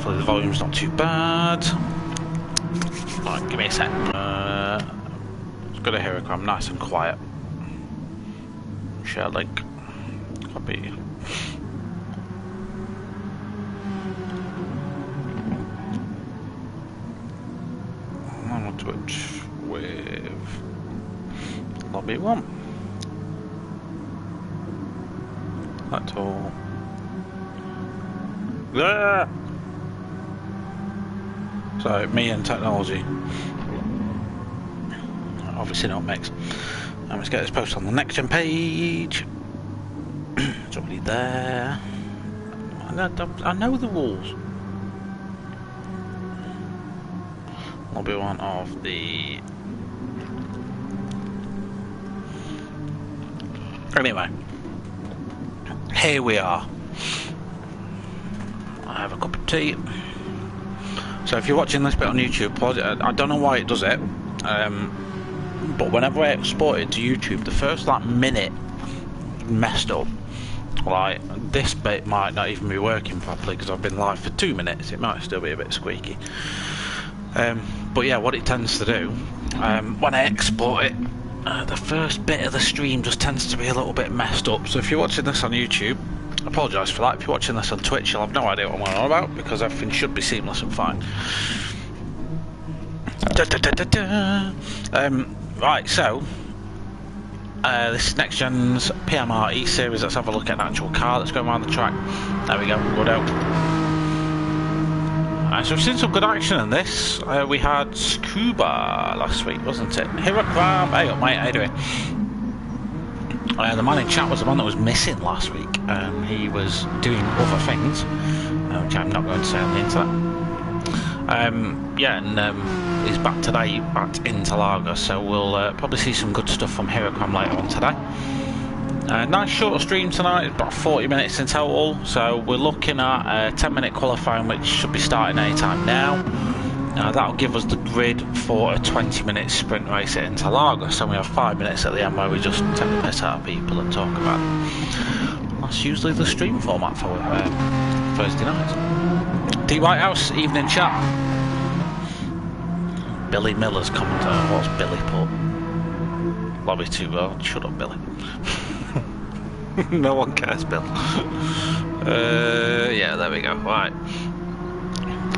hopefully the volume's not too bad. Right, give me a sec. It's got to hear I'm nice and quiet. Share link. Copy. On Twitch with lobby 1. That's all. There. So me and technology, obviously not mix. And let's get this post on the next gen page. It's already there. I know the rules. Lobby 1 of the. Anyway, here we are. I have a cup of tea. So if you're watching this bit on YouTube, I don't know why it does it, but whenever I export it to YouTube, the first like minute messed up. Like this bit might not even be working properly because I've been live for 2 minutes. It might still be a bit squeaky. But yeah, what it tends to do when I export it, the first bit of the stream just tends to be a little bit messed up. So if you're watching this on YouTube, I apologise for that. If you're watching this on Twitch, you'll have no idea what I'm on about because everything should be seamless and fine. Right, so this is next gen's PMR eSeries. Let's have a look at an actual car that's going around the track. There we go, good out. So we've seen some good action in this. We had Scuba last week, wasn't it? Hirakram, hey up mate, how you doing? The man in chat was the one that was missing last week. He was doing other things, which I'm not going to say on the internet. Yeah, and he's back today at Interlagos, so we'll probably see some good stuff from Hirakram later on today. Nice short stream tonight, about 40 minutes in total, so we're looking at a 10-minute qualifying which should be starting anytime now. That'll give us the grid for a 20-minute sprint race at Interlagos, so we have 5 minutes at the end where we just take the piss out of people and talk about it. That's usually the stream format for Thursday nights. D Whitehouse, evening chat. Billy Miller's commentator. What's Billy put? Lobby 2, well, shut up Billy. No one cares, Bill. Yeah, there we go. Right.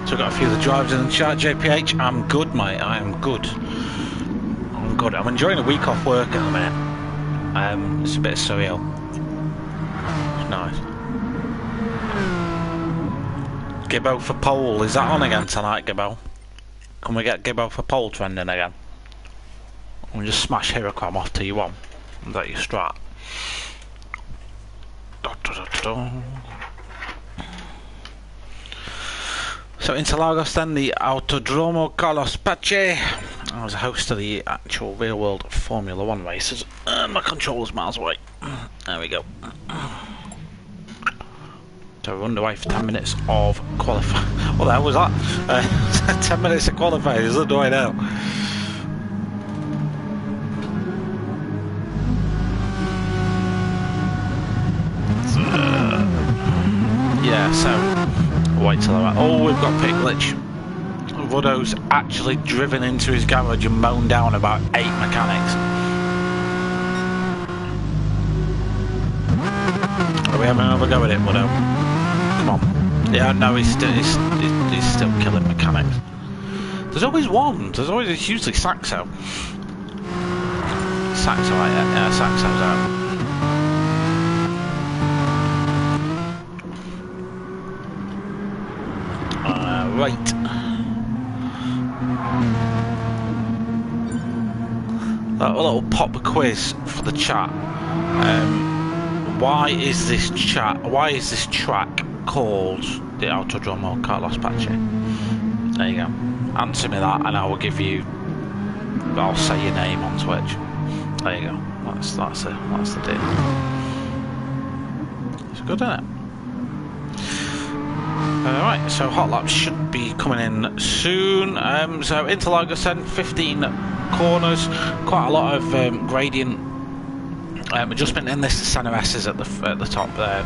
So we've got a few of the drivers in the chat. JPH, I'm good, mate. I am good. I'm good. I'm enjoying a week off work at the minute. It's a bit surreal. It's nice. Gibbo for pole. Is that on again tonight, Gibbo? Can we get Gibbo for pole trending again? We'll just smash Hirakram off to you one. Is that your strat? So Interlagos then, the Autodromo Carlos Pache. I was a host of the actual real world Formula 1 races and my controller's miles away. There we go. So we're underway for 10 minutes of qualifying. What the hell was that? 10 minutes of qualifying is underway now. Yeah, so wait till they're oh, we've got pit glitch. Ruddo's actually driven into his garage and mown down about 8 mechanics. Are we having another go at it, Ruddo? Come on. Yeah, no, he's still killing mechanics. There's always one. It's usually Saxo. Saxo, yeah, Saxo's out. Right. A little pop quiz for the chat. Why is this track called the Autodromo Carlos Pache? There you go. Answer me that, and I will give you. I'll say your name on Twitch. There you go. That's the deal. It's good, isn't it? Alright, so hot laps should be coming in soon. So Interlagos then, 15 corners, quite a lot of gradient adjustment in this. The center S is at the top there,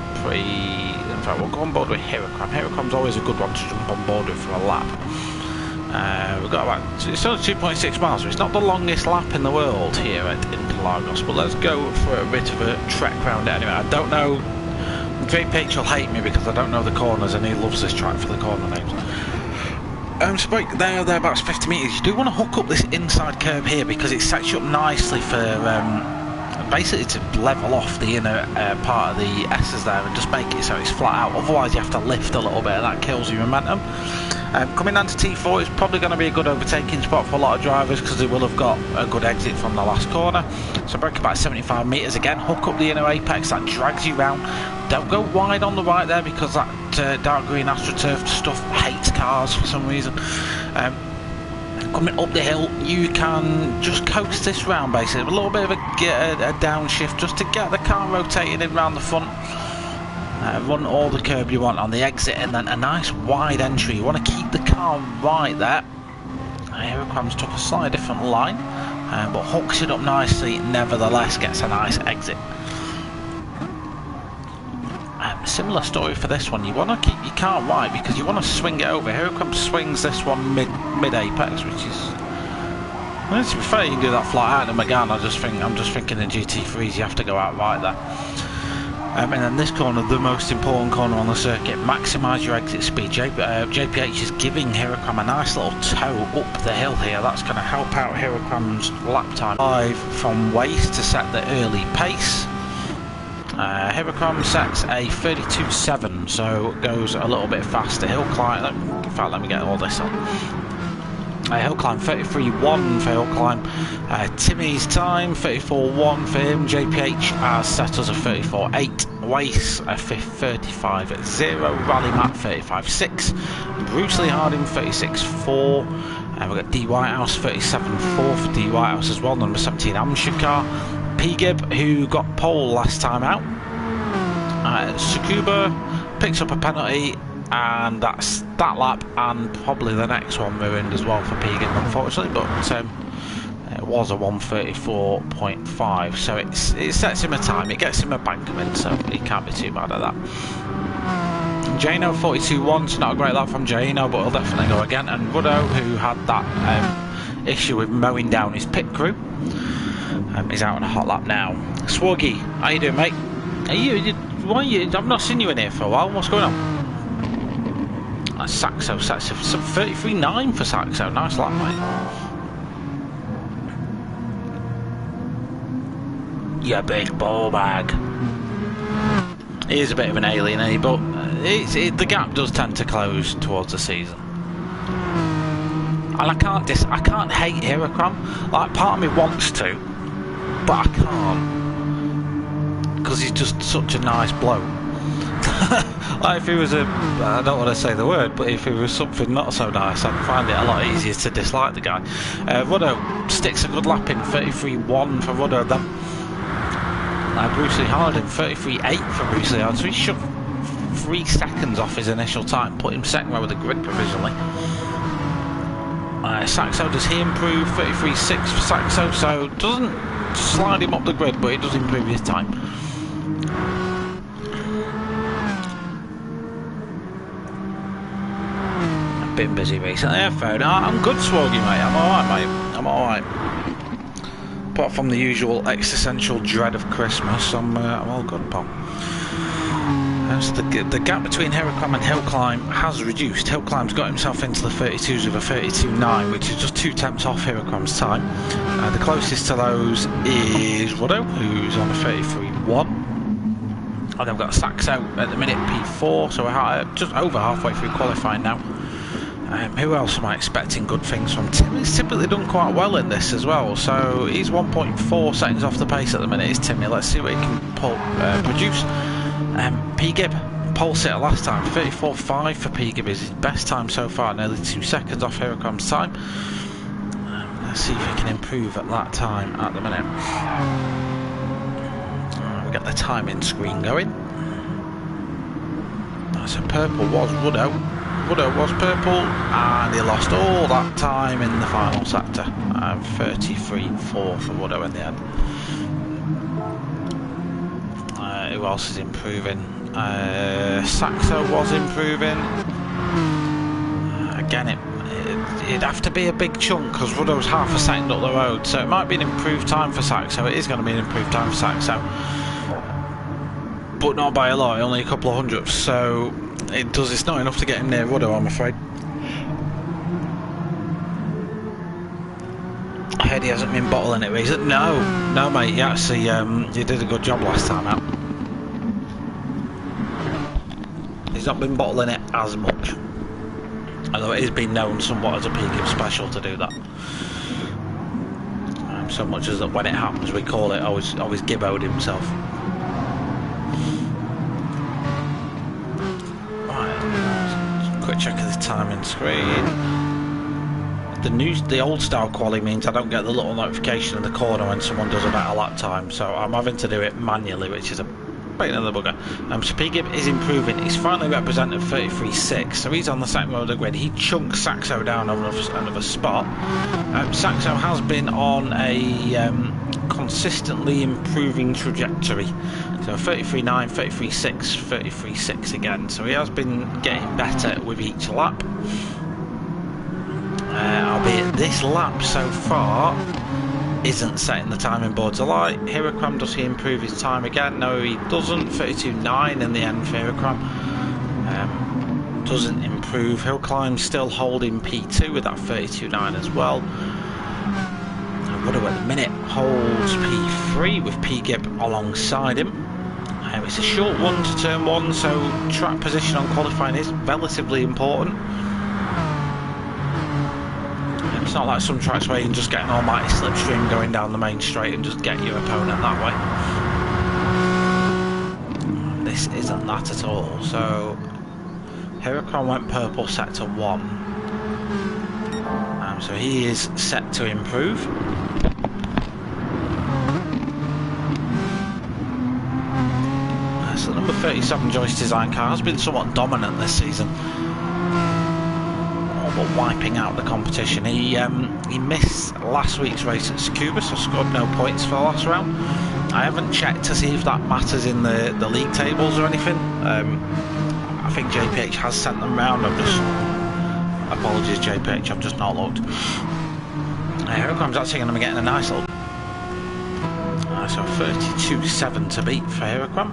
Right, we'll go on board with Heracram. Heracram's always a good one to jump on board with for a lap. We've got about, it's only 2.6 miles, so it's not the longest lap in the world here at Interlagos, but let's go for a bit of a trek round it anyway. I don't know, JPH will hate me because I don't know the corners and he loves this track for the corner names. So they're about 50 metres. You do want to hook up this inside curve here because it sets you up nicely for basically to level off the inner part of the S's there and just make it so it's flat out. Otherwise you have to lift a little bit and that kills your momentum. Coming down to T4 is probably going to be a good overtaking spot for a lot of drivers because they will have got a good exit from the last corner. So brake about 75 metres again, hook up the inner apex, that drags you round. Don't go wide on the right there because that dark green AstroTurf stuff hates cars for some reason. Coming up the hill, you can just coast this round basically, a little bit of a downshift just to get the car rotating in round the front. Run all the curb you want on the exit and then a nice wide entry. You want to keep the car right there. Heracram's took a slightly different line, but hooks it up nicely, nevertheless gets a nice exit. Similar story for this one, you want to keep your car right because you want to swing it over. Heracram swings this one mid-apex, which is... Well, to be fair, you can do that flat out in the Megane. I'm just thinking in GT3s you have to go out right there. And then this corner, the most important corner on the circuit, maximise your exit speed. JPH is giving Heracram a nice little tow up the hill here. That's going to help out Heracram's lap time. 5 from waste to set the early pace. Heracram sets a 32.7, so it goes a little bit faster. Hill climb, in fact, let me get all this on. Hill climb 33.1 for hill climb. Timmy's time 34.1 for him. JPH has set us a 34.8. Wace a 35.0. Rally Matt 35.6. Bruce Lee Harding 36.4. And we've got D Whitehouse 37.4 for D Whitehouse as well. Number 17 Amshikar. P Gibb, who got pole last time out. Tsukuba picks up a penalty. And that's that lap, and probably the next one ruined as well for Pegan, unfortunately. But it was a 1:34.5, so it sets him a time. It gets him a bankman, so he can't be too mad at that. Jano 42.1, so not a great lap from Jano, but he'll definitely go again. And Ruddo, who had that issue with mowing down his pit crew, is out on a hot lap now. Swoggy, how you doing, mate? I've not seen you in here for a while. What's going on? Saxo sets a 33.9 for Saxo. Nice lap, mate. You big ball bag. He is a bit of an alien, eh? But the gap does tend to close towards the season. And I can't hate Heracram. Like, part of me wants to, but I can't because he's just such a nice bloke. Like if he was I don't want to say the word, but if he was something not so nice, I'd find it a lot easier to dislike the guy. Ruddo sticks a good lap in, 33.1 for Ruddo then. Bruce Lee Harding, 33.8 for Bruce Lee Harding, so he shoved 3 seconds off his initial time, put him second row of the grid provisionally. Saxo, does he improve? 33.6 for Saxo, so doesn't slide him up the grid, but he does improve his time. Been busy recently. Yeah, fair enough. I'm good, Swoggy, mate. I'm alright, mate. I'm alright. Apart from the usual existential dread of Christmas, I'm all good, pal. So the gap between Heracram and Hill Climb has reduced. Hill Climb's got himself into the 32s with a 32.9, which is just 2 tenths off Heracram's time. The closest to those is Ruddo, who's on a 33.1. And then we've got Saxo at the minute, P4, so we're just over halfway through qualifying now. Who else am I expecting good things from? Timmy's typically done quite well in this as well, so he's 1.4 seconds off the pace at the minute, is Timmy. Let's see what he can produce. P Gibb, pole sitter last time, 34.5 for P Gibb is his best time so far, nearly 2 seconds off Heracram's time. Let's see if he can improve at that time at the minute. We get the timing screen going. So purple was Ruddo. Ruddo was purple, and he lost all that time in the final sector. 33.4 for Ruddo in the end. Who else is improving? Saxo was improving. Again, it'd have to be a big chunk because Ruddo's half a second up the road, so it might be an improved time for Saxo. It is going to be an improved time for Saxo, but not by a lot, only a couple of hundredths, so it's not enough to get him near Ruddo, I'm afraid. I heard he hasn't been bottling it recently. No mate, you actually you did a good job last time out. He's not been bottling it as much, although it has been known somewhat as a PGIP special to do that. So much as that when it happens we call it always gibboed himself. Right, quick check of the timing screen. The old style quali means I don't get the little notification in the corner when someone does a better lap time, so I'm having to do it manually, which is a pain in the bugger. So PGIP is improving. He's finally represented 33.6, so he's on the second row of the grid. He chunks Saxo down another spot. Saxo has been on a consistently improving trajectory, so 33.9, 33.6, 33.6 again, so he has been getting better with each lap. Albeit this lap so far isn't setting the timing boards alight. Hirokram, does he improve his time again? No, he doesn't. 32.9 in the end for Hirokram. Doesn't improve. Hill Climb still holding P2 with that 32.9 as well. Ruddo at the minute holds P3 with PGIP alongside him. It's a short one to turn one, so track position on qualifying is relatively important. It's not like some tracks where you can just get an almighty slipstream going down the main straight and just get your opponent that way. This isn't that at all. So Hirokram went purple sector 1. So he is set to improve. So the number 37 Joyce Design car has been somewhat dominant this season, but wiping out the competition. He missed last week's race at Tsukuba, so scored no points for the last round. I haven't checked to see if that matters in the league tables or anything. I think JPH has sent them round. Apologies JPH, I've just not looked. Hirokram's actually going to be getting a nice little so 32.7 to beat for Hirokram.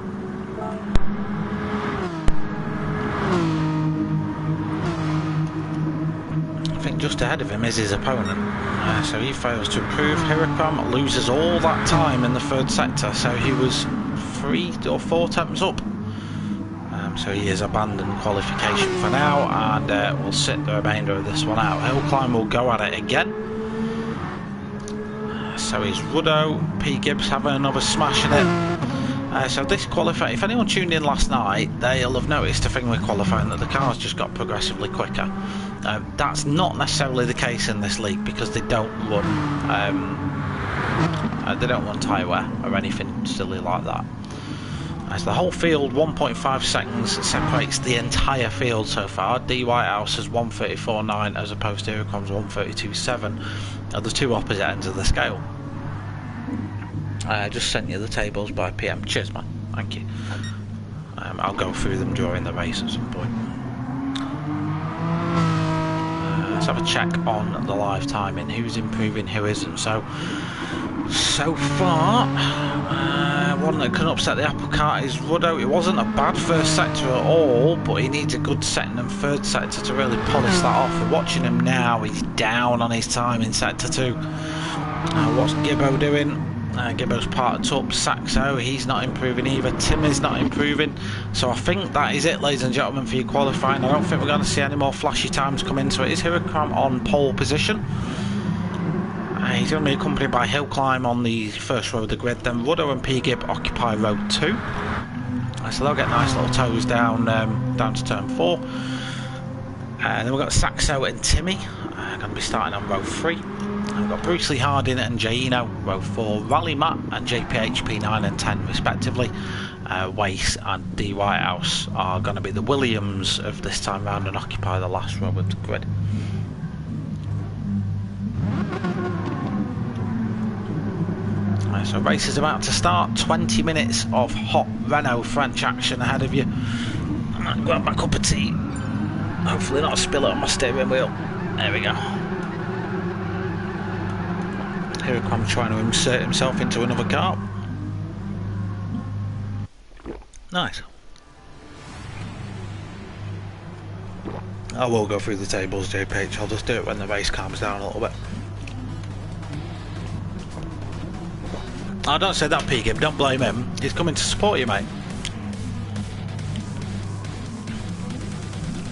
Just ahead of him is his opponent, so he fails to improve. Hirokram loses all that time in the third sector, so he was 3 or 4 attempts up, so he has abandoned qualification for now, and will sit the remainder of this one out. Hill Climb will go at it again, so he's Ruddo. PGIP's having another smash in it. So this qualifying, if anyone tuned in last night, they'll have noticed a thing with qualifying, that the cars just got progressively quicker. That's not necessarily the case in this league because they don't run tyre wear or anything silly like that. As the whole field, 1.5 seconds separates the entire field so far. D Whitehouse is 134.9 as opposed to Hirokram's 132.7 at the two opposite ends of the scale. I just sent you the tables by PM. Cheers, man. Thank you. I'll go through them during the race at some point. Let's have a check on the live timing. Who's improving, who isn't. So far, one that can upset the apple cart is Ruddo. It wasn't a bad first sector at all, but he needs a good second and third sector to really polish that off. We're watching him now. He's down on his time in sector 2. What's Gibbo doing? Gibbo's parked up. Saxo, he's not improving either. Tim is not improving. So I think that is it, ladies and gentlemen, for your qualifying. I don't think we're going to see any more flashy times come in. So it is Hirokram on pole position. He's going to be accompanied by Hill Climb on the first row of the grid. Then Ruddo and PGIP occupy row 2. So they'll get nice little toes down to turn 4. Then we've got Saxo and Timmy going to be starting on row 3. We've got Bruce Lee Harding and Jaino, row 4, Rally Matt and JPH P9 and 10 respectively. Wace and D Whitehouse are going to be the Williams of this time round and occupy the last row of the grid. So race is about to start. 20 minutes of hot Renault French action ahead of you. Grab my cup of tea. Hopefully not spill it on my steering wheel. There we go. Here I'm trying to insert himself into another car. Nice. I will go through the tables, JPH. I'll just do it when the race calms down a little bit. I don't say that, P-Gib. Don't blame him. He's coming to support you, mate.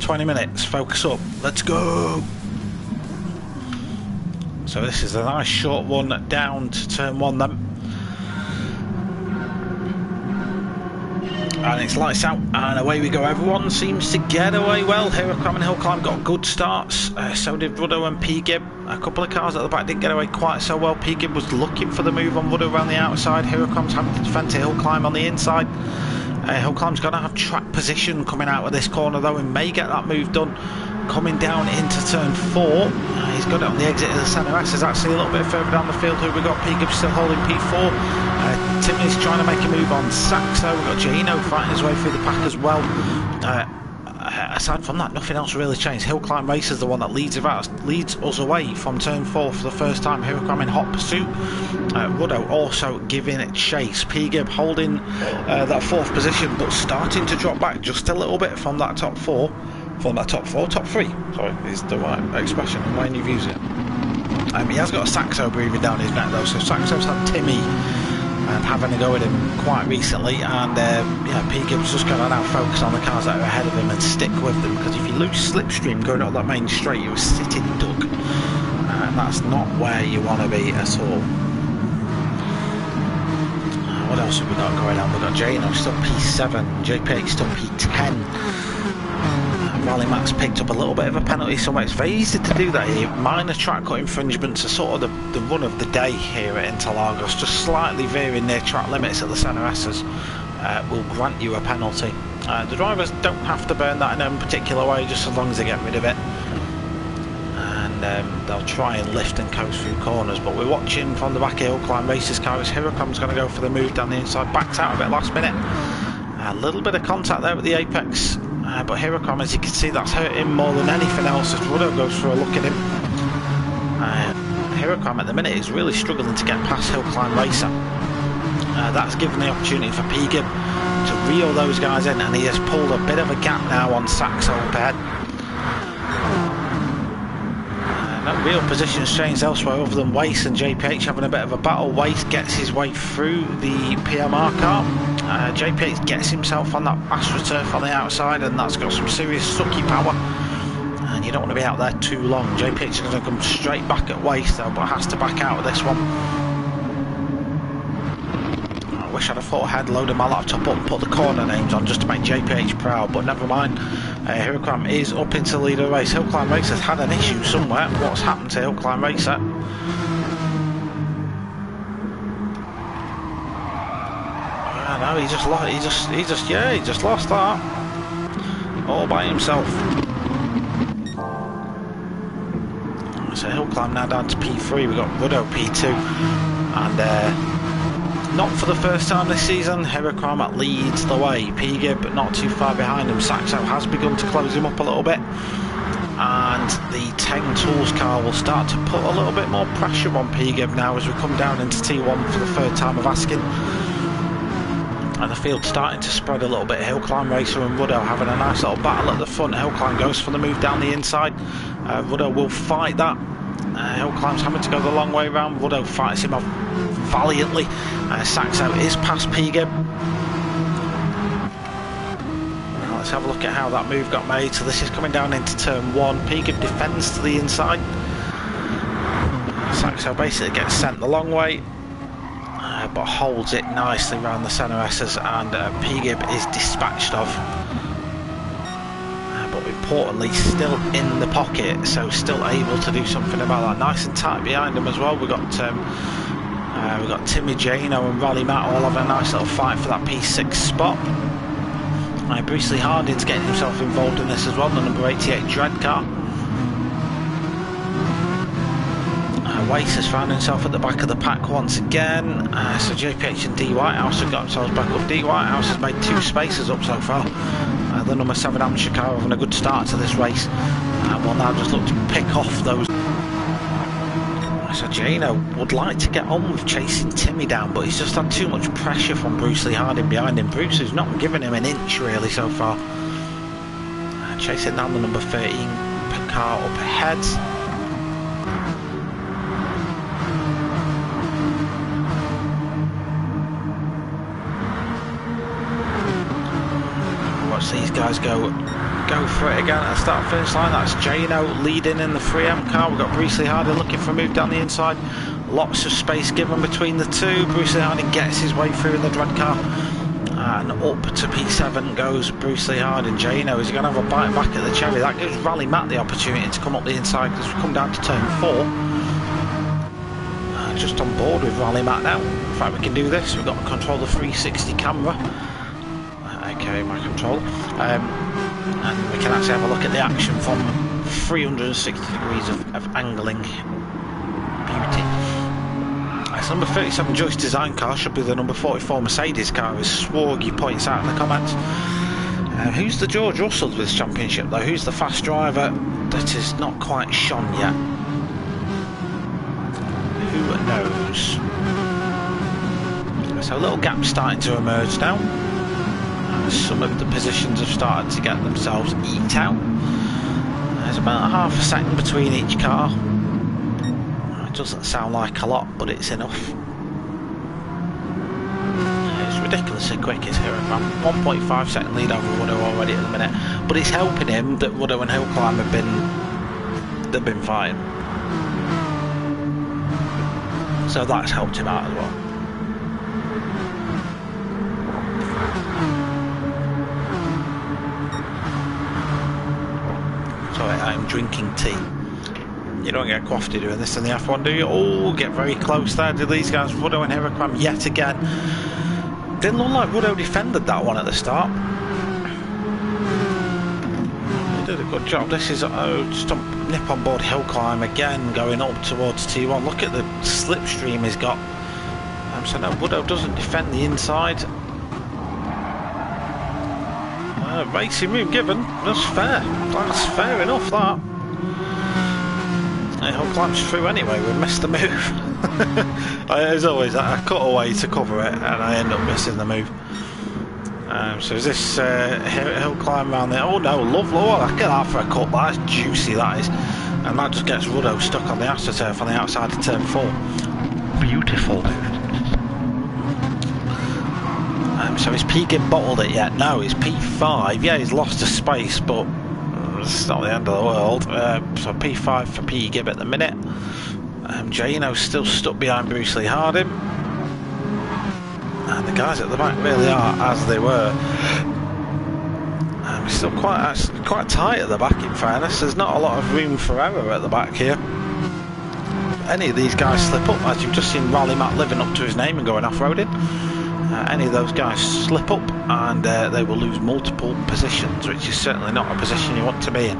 20 minutes. Focus up. Let's go. So this is a nice short one down to turn 1 then. And it's lights out and away we go. Everyone seems to get away well. Huracram and Hillclimb got good starts. So did Ruddo and P-Gib. A couple of cars at the back didn't get away quite so well. P-Gib was looking for the move on Ruddo around the outside. Huracram's having to defend to Hillclimb on the inside. Hillclimb's going to have track position coming out of this corner though and may get that move done. Coming down into turn 4. He's got it on the exit of the centre S. Is actually a little bit further down the field. Who we got? P-Gib still holding P4. Timmy's trying to make a move on Saxo. We've got Gino fighting his way through the pack as well. Aside from that, nothing else really changed. Hillclimb Race is the one that leads us away from turn 4 for the first time. Huracram in hot pursuit. Ruddo also giving it chase. P-Gib holding that 4th position, but starting to drop back just a little bit from that top 4. Top 3, sorry, is the right expression when you've used it. He has got a Saxo breathing down his neck though, so Saxo's had Timmy having a go at him quite recently, and yeah, P-Gib's just going to now focus on the cars that are ahead of him and stick with them, because if you lose slipstream going up that main straight, you're a sitting duck, and that's not where you want to be at all. What else have we got going on? We've got Jano still P7, JPH still P10. Rally Max picked up a little bit of a penalty somewhere. It's very easy to do that here. Minor track cut infringements are sort of the run of the day here at Interlagos. Just slightly veering near track limits at the centre S's will grant you a penalty. The drivers don't have to burn that in any particular way, just as long as they get rid of it. And they'll try and lift and coast through corners. But we're watching from the back of Hillclimb Races car as Huracram's going to go for the move down the inside. Backed out a bit last minute. A little bit of contact there at the apex. But Huracram, as you can see, that's hurt him more than anything else as Ruddo goes for a look at him. Huracram at the minute is really struggling to get past Hillclimb Racer. That's given the opportunity for P-Gib to reel those guys in, and he has pulled a bit of a gap now on Saxo up ahead. No real positions changed elsewhere other than Wace and JPH having a bit of a battle. Wace gets his way through the PMR car. JPH gets himself on that AstroTurf on the outside, and that's got some serious sucky power. And you don't want to be out there too long. JPH is going to come straight back at Wace though, but has to back out of this one. I wish I'd have thought ahead, loaded my laptop up and put the corner names on just to make JPH proud, but never mind. Huracram is up into the lead of the race. Hillclimb Racer's had an issue somewhere. What's happened to Hillclimb Racer? No, he just lost that all by himself. So Hillclimb now down to P3. We've got Ruddo P2, and not for the first time this season, Huracram leads the way. P-Gib not too far behind him. Saxo has begun to close him up a little bit, and the Teng Tools car will start to put a little bit more pressure on P-Gib now as we come down into T1 for the third time of asking. And the field's starting to spread a little bit. Hillclimb Racer and Ruddo having a nice little battle at the front. Hillclimb goes for the move down the inside. Ruddo will fight that. Hillclimb's having to go the long way round. Ruddo fights him off valiantly. Saxo is past P-Gib. Let's have a look at how that move got made. So this is coming down into turn 1. P-Gib defends to the inside. Saxo basically gets sent the long way, but holds it nicely around the centre S's, and P-Gib is dispatched of. But importantly, still in the pocket, so still able to do something about that. Nice and tight behind him as well. We've got Timmy Jano and Rally Matt all having a nice little fight for that P6 spot. Bruce Lee Harding's getting himself involved in this as well, the number 88 Dread car. Wace has found himself at the back of the pack once again. So JPH and D Whitehouse have got themselves back up. D Whitehouse has made 2 spaces up so far. The number 7 amateur car having a good start to this race. Will now just look to pick off those. So Jano would like to get on with chasing Timmy down, but he's just had too much pressure from Bruce Lee Harding behind him. Bruce has not given him an inch really so far. Chasing down the number 13 car up ahead. Watch these guys go for it again at the start finish line. That's Jano leading in the 3M car. We've got Bruce Lee Harding looking for a move down the inside. Lots of space given between the two. Bruce Lee Harding gets his way through in the dread car. And up to P7 goes Bruce Lee Harding. Jano is going to have a bite back at the cherry. That gives Rally Matt the opportunity to come up the inside because we've come down to turn 4. Just on board with Rally Matt now. In fact, we can do this. We've got to control the 360 camera. Okay, my control. And we can actually have a look at the action from 360 degrees of angling beauty. So number 37 Joyce design car should be the number 44 Mercedes car, as Swargy points out in the comments. Who's the George Russell of this championship though? Who's the fast driver that is not quite shone yet? Who knows? So a little gap starting to emerge now. Some of the positions have started to get themselves eked out. There's about half a second between each car. It doesn't sound like a lot, but it's enough. It's ridiculously quick, is here. 1.5 second lead over Woodrow already at the minute, but it's helping him that Woodrow and Hillclimb have been fine. So that's helped him out as well. Sorry, I'm drinking tea. You don't get crofty doing this in the F1, do you? Oh, get very close there. Did these guys, Woodrow and Hillclimb yet again. Didn't look like Woodrow defended that one at the start. He did a good job. This is just a nip on board Hillclimb again, going up towards T1. Look at the slipstream he's got. So no, Woodrow doesn't defend the inside. Racing room given. That's fair. That's fair enough, that. Hillclimb's through anyway. We missed the move. As always, I cut away to cover it and I end up missing the move. So is this Hillclimb around there? Oh no, lovely. Oh, look at that for a cut. That's juicy, that is. And that just gets Woodrow stuck on the AstroTurf on the outside of turn 4. Beautiful. So is P Gibb bottled it yet? No, it's P5. Yeah, he's lost a space, but it's not the end of the world. So P5 for P Gibb at the minute. Jano's still stuck behind Bruce Lee Harding. And the guys at the back really are as they were. It's still quite tight at the back, in fairness. There's not a lot of room for error at the back here. Any of these guys slip up, as you've just seen Rally Matt living up to his name and going off-roading. Any of those guys slip up and they will lose multiple positions, which is certainly not a position you want to be in.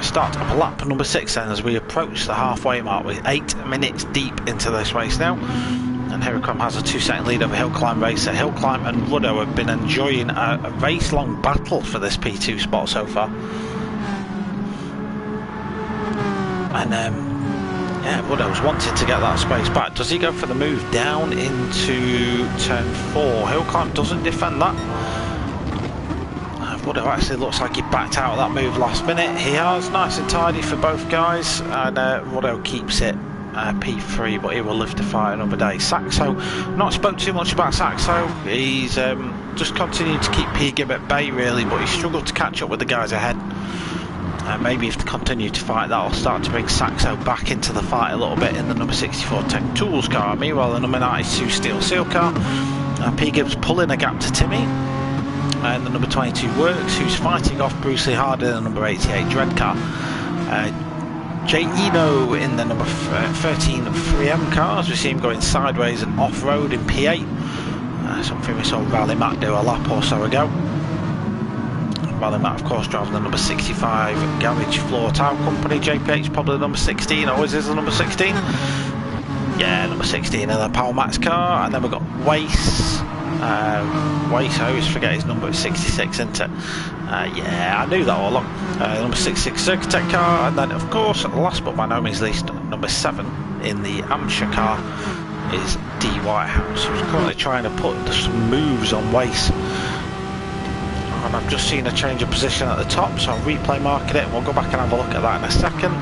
Start up lap number 6 then as we approach the halfway mark. We're 8 minutes deep into this race now, and Hillclimb has a 2-second lead over Hillclimb racer. Hillclimb and Woodrow have been enjoying a race-long battle for this P2 spot so far. And yeah, Woodrow's wanted to get that space back. Does he go for the move down into turn 4? Hillclimb doesn't defend that. Woodrow actually looks like he backed out of that move last minute. He has, nice and tidy for both guys, and Woodrow keeps it P3, but he will live to fight another day. Saxo, not spoke too much about Saxo. He's just continued to keep P Gibb at bay really, but he struggled to catch up with the guys ahead. Maybe if they continue to fight, that'll start to bring Saxo back into the fight a little bit in the number 64 Tech Tools car. Meanwhile, the number 92 Steel Seal car, P Gibbs pulling a gap to Timmy. And the number 22 Works, who's fighting off Bruce Lee Harding in the number 88 Dread car. Jay Eno in the number 13 3M car, as we see him going sideways and off-road in P8. Something we saw Rally Matt do a lap or so ago. Rally Matt, of course, driving the number 65 Garage Floor Tile Company. JPH probably the number 16, always is the number 16. Yeah, number 16 in the Power Max car. And then we've got Wace. Wace, I always forget his number, it's 66, isn't it? Yeah, I knew that all along. Number 66 Circutech car. And then, of course, last but by no means least, number 7 in the Hampshire car is D. Whitehouse, who's currently trying to put some moves on Wace. And I've just seen a change of position at the top, so I'll replay market it and we'll go back and have a look at that in a second.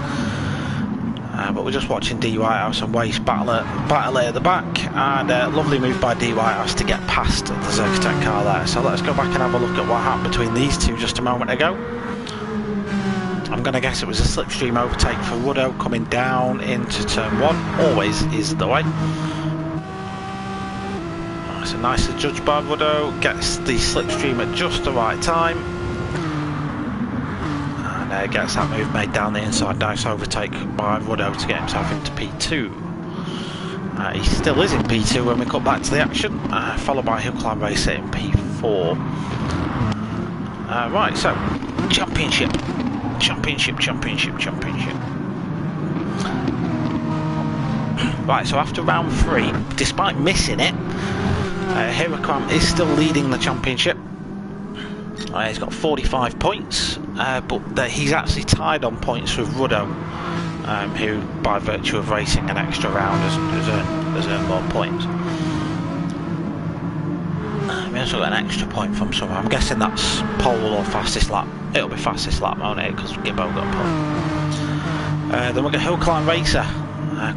But we're just watching D. Whitehouse and Wace battle at the back, and lovely move by D. Whitehouse to get past the Circutech car there. So let's go back and have a look at what happened between these two just a moment ago. I'm going to guess it was a slipstream overtake for Ruddo coming down into turn 1, always is the way. So nicely judged by Ruddo, gets the slipstream at just the right time. And gets that move made down the inside. Nice overtake by Ruddo to get himself into P2. He still is in P2 when we come back to the action, followed by Hillclimb Racer in P4. Right, so championship. Right, so after round 3, despite missing it, Hiraquam is still leading the championship. He's got 45 points, but he's actually tied on points with Ruddo, who, by virtue of racing an extra round, has earned more points. He also got an extra point from somewhere. I'm guessing that's pole or fastest lap. It'll be fastest lap, won't it? Because Gibbo got a point. Then we've got Hillclimb Racer,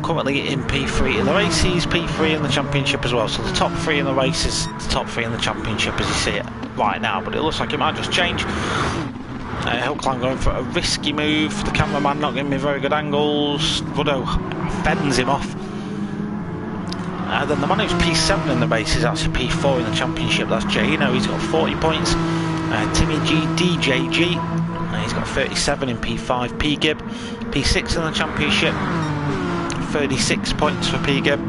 currently in P3 in the races, P3 in the championship as well. So the top 3 in the races, the top 3 in the championship as you see it right now. But it looks like it might just change. Hillclimb going for a risky move. The cameraman not giving me very good angles. Ruddo fends him off. Then the man who's P7 in the race is actually P4 in the championship. That's Jano. He's got 40 points. Timmy G, DJG. He's got 37 in P5. P-Gib, P6 in the championship. 36 points for P-Gib.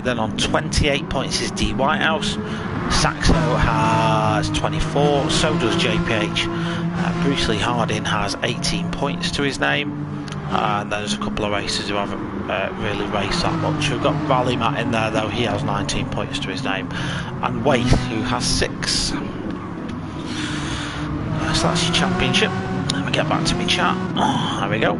Then on 28 points is D. Whitehouse. Saxo has 24. So does JPH. Bruce Lee Harding has 18 points to his name. And there's a couple of racers who haven't really raced that much. We've got Rally Matt in there though, he has 19 points to his name. And Waith, who has 6. So that's your championship. Let me get back to my chat. Oh, there we go.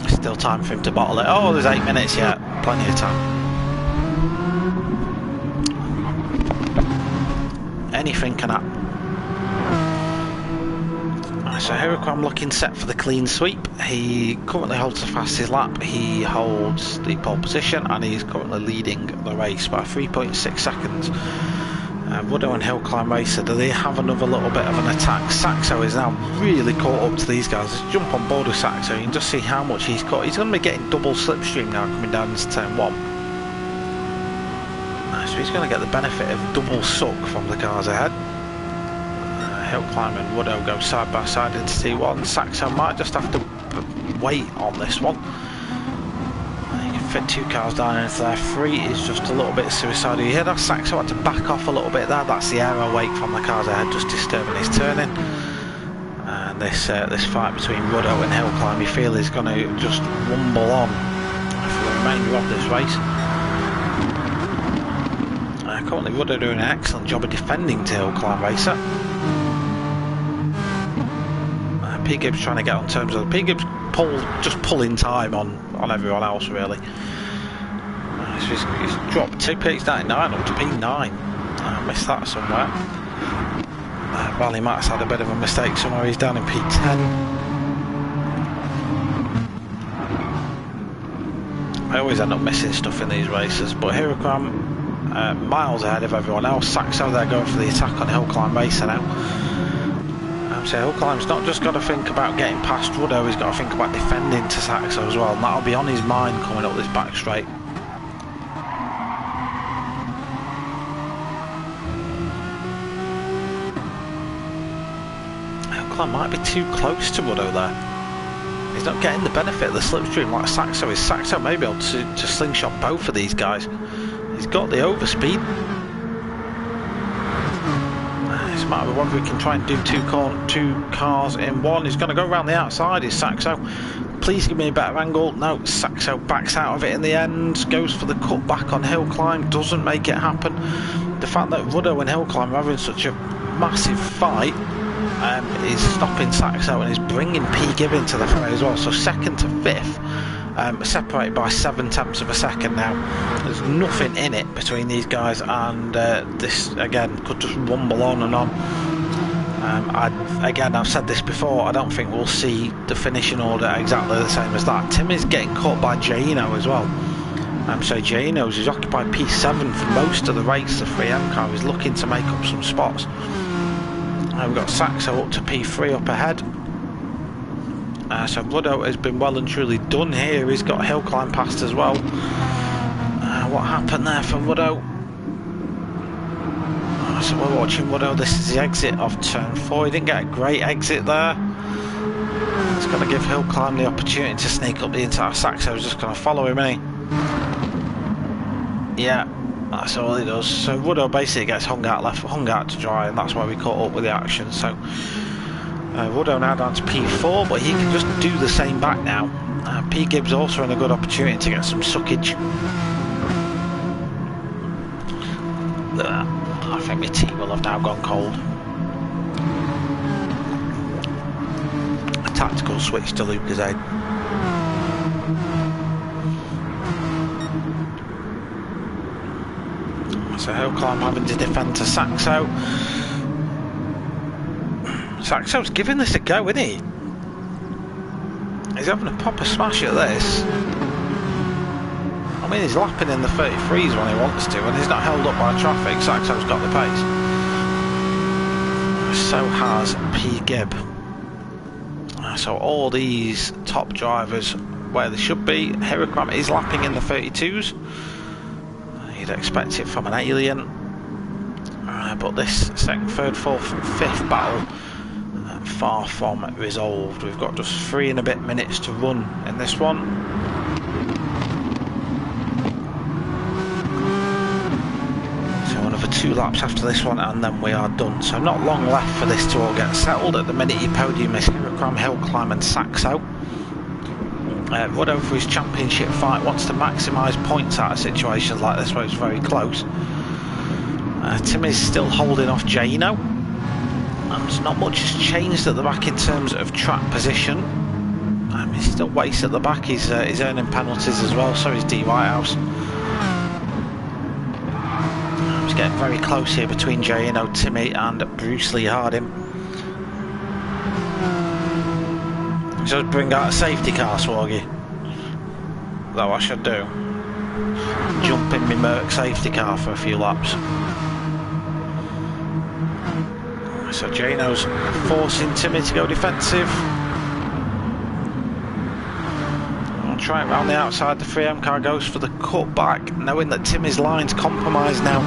Still time for him to bottle it. Oh, there's 8 minutes yet. Plenty of time. Anything can happen. So Hiraquam looking set for the clean sweep. He currently holds the fastest lap, he holds the pole position, and he's currently leading the race by 3.6 seconds. Ruddo and Hillclimb Racer, do they have another little bit of an attack? Saxo is now really caught up to these guys. Let's jump on board with Saxo, you can just see how much he's caught. He's going to be getting double slipstream now coming down into turn 1. So he's going to get the benefit of double suck from the cars ahead. Hillclimb and Ruddo go side by side into T1. Saxo might just have to wait on this one. You can fit 2 cars down into there. 3 is just a little bit suicidal. You hear that Saxo had to back off a little bit there. That's the aero wake from the cars ahead just disturbing his turning. And this fight between Ruddo and Hillclimb, you feel is going to just rumble on for the remainder of this race. Currently Ruddo doing an excellent job of defending to Hillclimb Racer. P-Gib's trying to get on terms of the P-Gib's just pulling time on everyone else really. So he's dropped P99 up to P9. I missed that somewhere. Rally Matt's had a bit of a mistake somewhere, he's down in P10. I always end up missing stuff in these races, but Hiraquam miles ahead of everyone else. Saxo there going for the attack on Hillclimb Racer now. So Hillclimb's not just got to think about getting past Ruddo, he's got to think about defending to Saxo as well, and that'll be on his mind coming up this back straight. Hillclimb might be too close to Ruddo there. He's not getting the benefit of the slipstream like Saxo is. Saxo may be able to slingshot both of these guys. He's got the overspeed. a matter of whether he can try and do two cars in one. He's going to go around the outside, is Saxo. Please give me a better angle. No, Saxo backs out of it in the end, goes for the cutback on hill climb, doesn't make it happen. The fact that Ruddo and hill climb are having such a massive fight is stopping Saxo and is bringing P. Gibb into the fray as well. So second to fifth, separated by 7/10 of a second now. There's nothing in it between these guys, and this again could just rumble on and on. I've said this before, I don't think we'll see the finishing order exactly the same as that. Tim is getting caught by Jaino as well. So Jaino's is occupied P7 for most of the race. The 3M car is looking to make up some spots. We've got Saxo up to P3 up ahead. So Ruddo has been well and truly done here. He's got hill climb past as well. What happened there for Ruddo? So we're watching Ruddo. This is the exit of turn 4. He didn't get a great exit there. He's going to give hill climb the opportunity to sneak up the entire Saxo's just going to follow him, isn't he? Yeah, that's all he does. So Ruddo basically gets hung out to dry, and that's why we caught up with the action. So Ruddo now down to P4, but he can just do the same back now. P. Gibbs also in a good opportunity to get some suckage. I think my tea will have now gone cold. A tactical switch to Lucasade. So hill climb having to defend to Saxo. Saxo's giving this a go, isn't he? He's having a proper smash at this. I mean, he's lapping in the 33s when he wants to, and he's not held up by traffic. Saxo's got the pace. So has P. Gibb. So all these top drivers where they should be. Hirakram is lapping in the 32s. You'd expect it from an alien. But this second, third, fourth, and fifth battle far from resolved. We've got just 3 and a bit minutes to run in this one. So another 2 laps after this one, and then we are done. So not long left for this to all get settled. At the minute, your podium is Hirakram, hill climb, and Saxo. Ruddo for his championship fight wants to maximise points out of situations like this where it's very close. Tim is still holding off Jaino. There's not much has changed at the back in terms of track position. He's still wasted at the back. He's earning penalties as well, so is D. Whitehouse. He's getting very close here between Jaino, Timmy and Bruce Lee Harding. Just bring out a safety car, Swaggy. Though I should do. Jump in my Merc safety car for a few laps. So Jaino's forcing Timmy to go defensive. I'll try it round the outside. The 3M car goes for the cutback, knowing that Timmy's line's compromised now.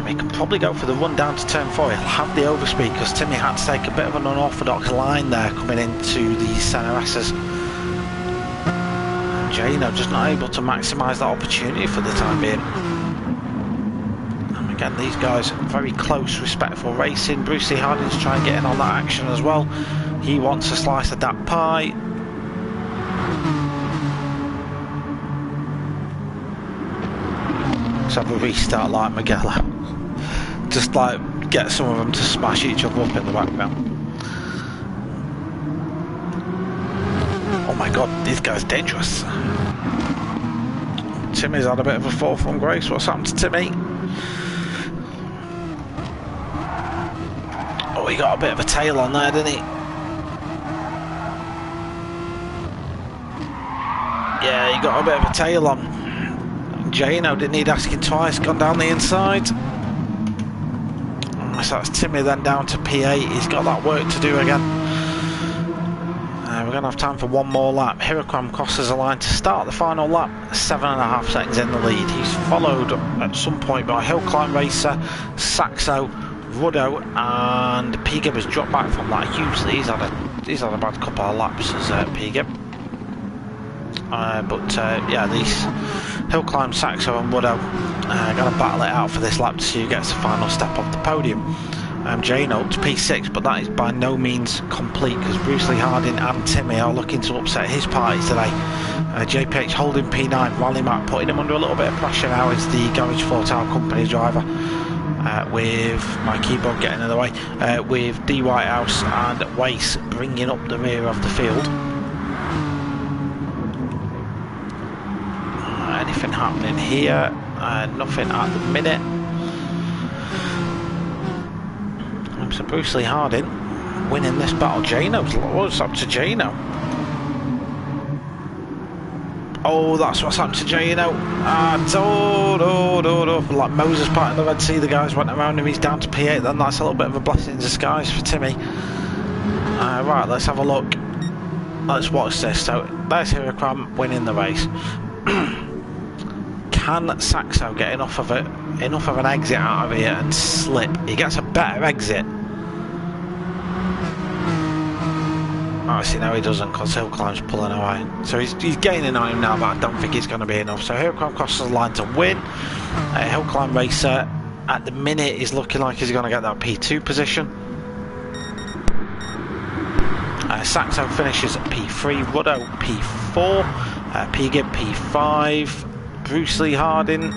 He can probably go for the run down to turn 4. He'll have the overspeed because Timmy had to take a bit of an unorthodox line there coming into the Cenaresas. Jaino just not able to maximise that opportunity for the time being. And again, these guys very close, respectful racing. Bruce Lee Harding's trying to get in on that action as well. He wants a slice of that pie. Let's have a restart like Magello. Just like get some of them to smash each other up in the background. Oh my god, these guys are dangerous. Timmy's had a bit of a fall from grace. What's happened to Timmy? Oh, he got a bit of a tail on there, didn't he? Yeah, he got a bit of a tail on. Jaino didn't need asking twice, gone down the inside. So that's Timmy then down to P8. He's got that work to do again. We're going to have time for one more lap. Hirakram crosses the line to start the final lap, 7.5 seconds in the lead. He's followed at some point by Hill Climb Racer, Saxo, Ruddo, and P. Gibb has dropped back from that hugely. He's had a bad couple of laps as P. Gibb. Yeah, these Hill Climb, Saxo and Ruddo are going to battle it out for this lap to see who gets the final step off the podium. Jano to P6, but that is by no means complete because Bruce Lee Harding and Timmy are looking to upset his party today. JPH holding P9, Rally Matt putting him under a little bit of pressure now as the Garage 4 Tower Company driver, with my keyboard getting in the way, with D Whitehouse and Wace bringing up the rear of the field. Anything happening here? Nothing at the minute. So Bruce Lee Harding winning this battle. Jano's, what's up to Jano? Oh, that's what's happened to Jano. Like Moses part in the Red Sea, the guys went around him, he's down to P8, then that's a little bit of a blessing in disguise for Timmy. Right, let's have a look. Let's watch this. So there's Hirokram winning the race. Can Saxo get enough of an exit out of here and slip? He gets a better exit. Actually, no, he doesn't, because Hill Climb's pulling away. So he's gaining on him now, but I don't think it's going to be enough. So Hiroclimb crosses the line to win. Hill Climb racer at the minute is looking like he's going to get that P2 position. Saxo finishes at P3, Ruddo P4, Pigib P5, Bruce Lee Harding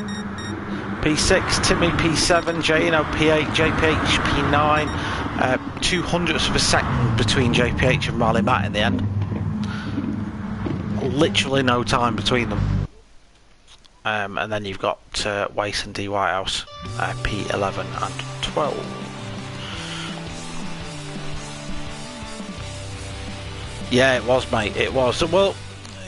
P6, Timmy P7, Jano P8, JPH P9. 200ths of a second between JPH and Rally Matt in the end. Literally no time between them. And then you've got Wace and D Whitehouse, P11 and 12. Yeah, it was, mate. It was. Well,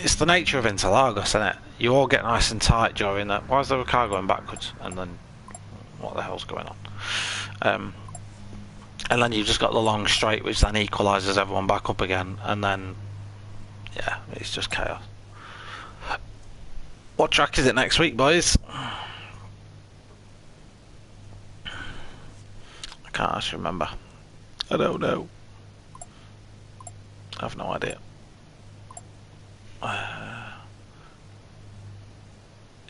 it's the nature of Interlagos, isn't it? You all get nice and tight during that. Why is there a car going backwards? And then, what the hell's going on? And then you've just got the long straight, which then equalises everyone back up again, and then, yeah, it's just chaos. What track is it next week, boys? I can't actually remember. I don't know. I have no idea.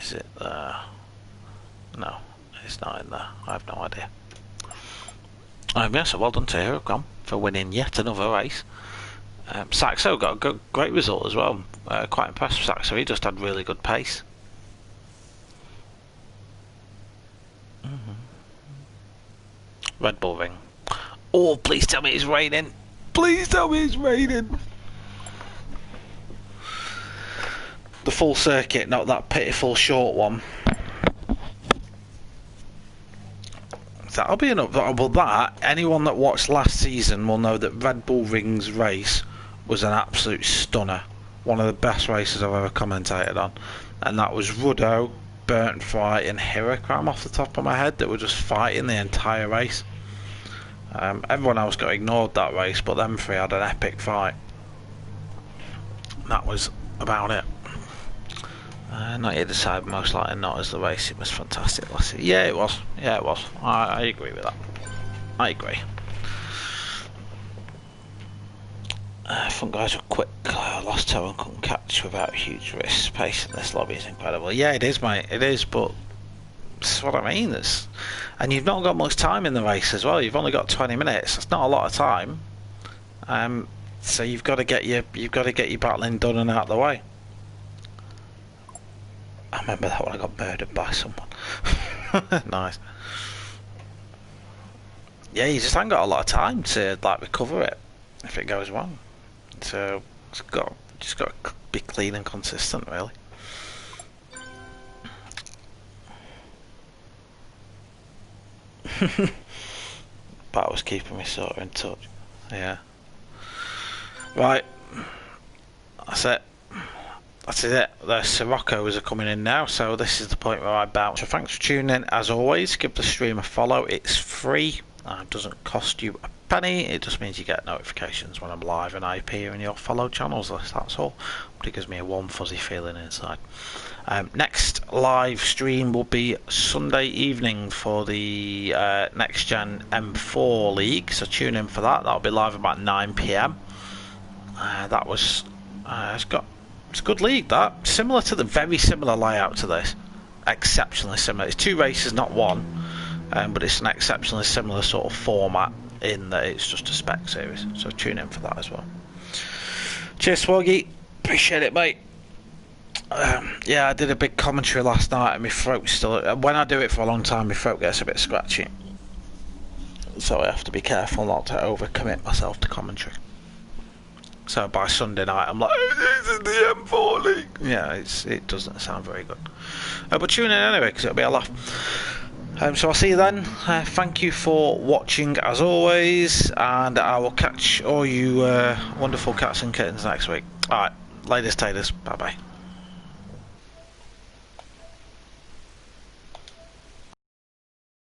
Is it there? No, it's not in there. I have no idea. Yes, so well done to Hirocram for winning yet another race. Saxo got a great result as well. Quite impressed with Saxo. He just had really good pace. Red Bull Ring. Oh, please tell me it's raining. Please tell me it's raining. The full circuit, not that pitiful short one. That'll be enough. Well, that anyone that watched last season will know that Red Bull Ring's race was an absolute stunner. One of the best races I've ever commentated on, and that was Ruddo, Burnt Fry, and Hirocram off the top of my head that were just fighting the entire race. Everyone else got ignored that race, but them three had an epic fight. That was about it. Not yet decided, most likely not, as the race. It was fantastic last year. Yeah, it was. Yeah, it was. I agree with that. I agree. Front guys were quick. Lost toe and couldn't catch without huge risk. Pace in this lobby is incredible. Yeah, it is, mate. It is, but that's what I mean. And you've not got much time in the race as well. You've only got 20 minutes. That's not a lot of time. So you've got to get your battling done and out of the way. I remember that when I got murdered by someone. Nice. Yeah, you just haven't got a lot of time to like recover it if it goes wrong. So it's just got to be clean and consistent, really. But I was keeping me sort of in touch. Yeah. Right. That's it. That's it. The Siroccos are coming in now, so this is the point where I bounce. So thanks for tuning in. As always, give the stream a follow. It's free. It doesn't cost you a penny. It just means you get notifications when I'm live and I appear in your follow channels list. That's all. But it gives me a warm fuzzy feeling inside. Next live stream will be Sunday evening for the Next Gen M4 League. So tune in for that. That'll be live about 9 PM. That was it's a good league, that. Similar to very similar layout to this. Exceptionally similar. It's two races, not one. but it's an exceptionally similar sort of format in that it's just a spec series, so tune in for that as well. Cheers, Swoggy, appreciate it, mate. Yeah, I did a big commentary last night and my throat's still, when I do it for a long time my throat gets a bit scratchy, so I have to be careful not to overcommit myself to commentary. So by Sunday night I'm like, this is the M4 league. Yeah, it doesn't sound very good, but tune in anyway because it'll be a laugh. So I'll see you then. Thank you for watching as always, and I will catch all you wonderful cats and kittens next week. Alright, latest taters, bye bye.